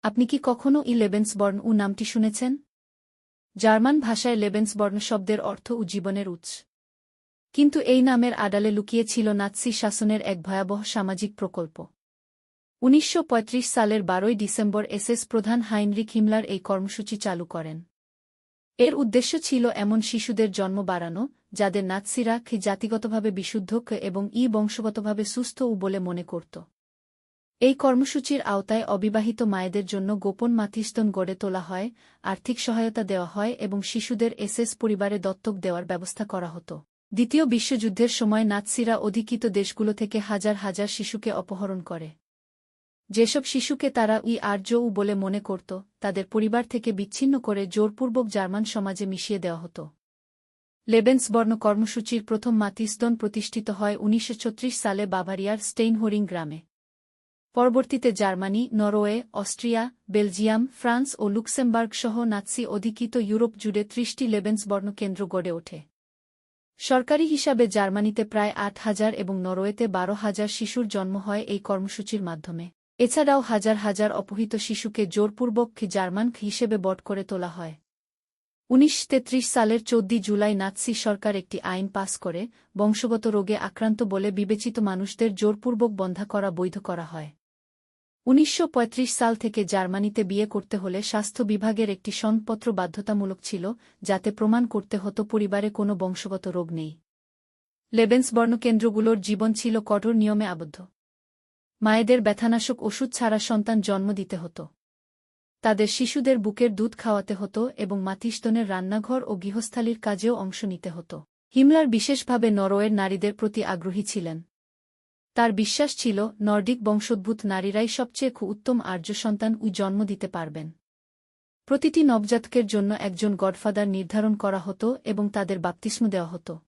আপনি কি কখনো লেবেন্সবর্ন নামটি শুনেছেন? জার্মান ভাষায় লেবেন্সবর্ন শব্দের অর্থ জীবনের উৎস। কিন্তু এই নামের আড়ালে লুকিয়ে ছিল নাৎসি শাসনের এক ভয়াবহ সামাজিক প্রকল্প। ১৯৩৫ সালের ১২ ডিসেম্বর এসএস প্রধান হাইনরিখ হিমলার এই কর্মসূচি চালু করেন। এর উদ্দেশ্য ছিল এমন শিশুদের জন্ম বাড়ানো, যাদের নাৎসিরা জাতিগতভাবে বিশুদ্ধ এবং বংশগতভাবে সুস্থ বলে মনে করত। এই কর্মসূচির আওতায় অবিবাহিত মায়েদের জন্য গোপন মাতৃস্তন গড়ে তোলা হয়, আর্থিক সহায়তা দেওয়া হয় এবং শিশুদের এসএস পরিবারে দত্তক দেওয়ার ব্যবস্থা করা হতো। দ্বিতীয় বিশ্বযুদ্ধের সময় নাৎসিরা অধিকৃত দেশগুলো থেকে হাজার হাজার শিশুকে অপহরণ করে। যেসব শিশুকে তারা আর্য বলে মনে করত, তাদের পরিবার থেকে বিচ্ছিন্ন করে জোরপূর্বক জার্মান সমাজে মিশিয়ে দেওয়া হতো। লেবেন্সবর্ন কর্মসূচির প্রথম মাতৃস্তন প্রতিষ্ঠিত হয় ১৯৩৬ সালে বাভারিয়ার স্টেইনহোরিং গ্রামে। পরবর্তীতে Germany, Norway, Austria, Belgium, France ও লুক্সেমবার্গ সহ নাৎসি অধিকৃত ইউরোপ জুড়ে ৩০টি লেবেন্সবর্ন কেন্দ্র গড়ে ওঠে। সরকারি হিসাবে জার্মানিতে প্রায় ৮,০০০ এবং নরওয়েতে ১২,০০০ শিশুর জন্ম হয় এই কর্মসূচির মাধ্যমে। এছাড়াও হাজার হাজার অপহৃত শিশুকে জোরপূর্বক জার্মান হিসেবে বট করে তোলা হয়। ১৯৩৩ সালের ১৪ জুলাই নাৎসি সরকার একটি আইন পাস করে বংশগত রোগে আক্রান্ত বলে বিবেচিত মানুষদের জোরপূর্বক বন্ধা করা বৈধ করা হয়। ১৯৩৫ সাল থেকে জার্মানিতে বিয়ে করতে হলে স্বাস্থ্য বিভাগের একটি সনদপত্র বাধ্যতামূলক ছিল, যাতে প্রমাণ করতে হতো পরিবারে কোনো বংশগত রোগ নেই। লেবেন্সবর্ন কেন্দ্রগুলোর জীবন ছিল কঠোর নিয়মে আবদ্ধ। মায়েদের ব্যথানাশক ওষুধ ছাড়া সন্তান জন্ম দিতে হতো। তাদের শিশুদের বুকের দুধ খাওয়াতে হতো এবং মাতৃস্তনের রান্নাঘর ও গৃহস্থালির কাজেও অংশ নিতে হতো। হিমলার বিশেষভাবে নরওয়ের নারীদের প্রতি আগ্রহী ছিলেন। তার বিশ্বাস ছিল, নর্ডিক বংশোদ্ভূত নারীরাই সবচেয়ে উত্তম আর্য সন্তান জন্ম দিতে পারবেন। প্রতিটি নবজাতকের জন্য একজন গডফাদার নির্ধারণ করা হতো এবং তাদের বাপ্তিস্ম দেওয়া হতো।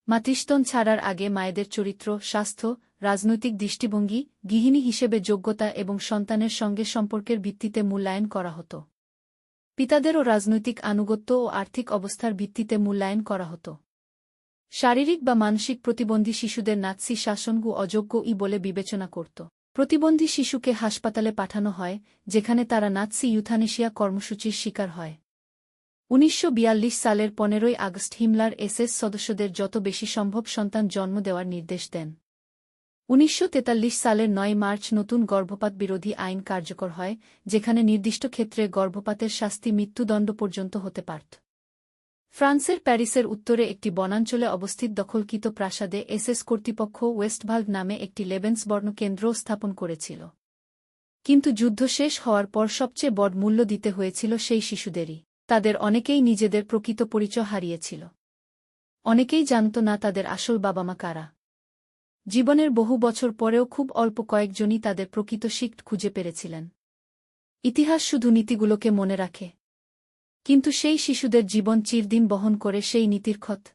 মাতৃস্তন ছাড়ার আগে মায়েদের চরিত্র, স্বাস্থ্য, রাজনৈতিক দৃষ্টিভঙ্গি, গৃহিণী হিসেবে যোগ্যতা এবং সন্তানের সঙ্গে সম্পর্কের ভিত্তিতে মূল্যায়ন করা হতো। পিতাদেরও রাজনৈতিক আনুগত্য ও আর্থিক অবস্থার ভিত্তিতে মূল্যায়ন করা হতো। শারীরিক বা মানসিক প্রতিবন্ধী শিশুদের নাৎসি শাসন অযোগ্য বলে বিবেচনা করত। প্রতিবন্ধী শিশুকে হাসপাতালে পাঠানো হয়, যেখানে তারা নাৎসি ইউথানেশিয়া কর্মসূচির শিকার হয়। ১৯৪২ সালের ১৫ আগস্ট হিমলার এসএস সদস্যদের যত বেশি সম্ভব সন্তান জন্ম দেওয়ার নির্দেশ দেন। ১৯৪৩ সালের ৯ মার্চ নতুন গর্ভপাত বিরোধী আইন কার্যকর হয়, যেখানে নির্দিষ্ট ক্ষেত্রে গর্ভপাতের শাস্তি মৃত্যুদণ্ড পর্যন্ত হতে পারত। ফ্রান্সের প্যারিসের উত্তরে একটি বনাঞ্চলে অবস্থিত দখলকৃত প্রাসাদে এসএস কর্তৃপক্ষ ওয়েস্টভাল্ড নামে একটি লেবেন্সবর্ন কেন্দ্র স্থাপন করেছিল। কিন্তু যুদ্ধ শেষ হওয়ার পর সবচেয়ে বড় মূল্য দিতে হয়েছিল সেই শিশুদেরই। তাদের অনেকেই নিজেদের প্রকৃত পরিচয় হারিয়েছিল। অনেকেই জানত না তাদের আসল বাবা-মা কারা। জীবনের বহু বছর পরেও খুব অল্প কয়েকজনই তাদের প্রকৃত শিক্ষা খুঁজে পেরেছিলেন। ইতিহাস শুধু নীতিগুলোকে মনে রাখে, কিন্তু সেই শিশুদের জীবন চিরদিন বহন করে সেই নীতির ক্ষত।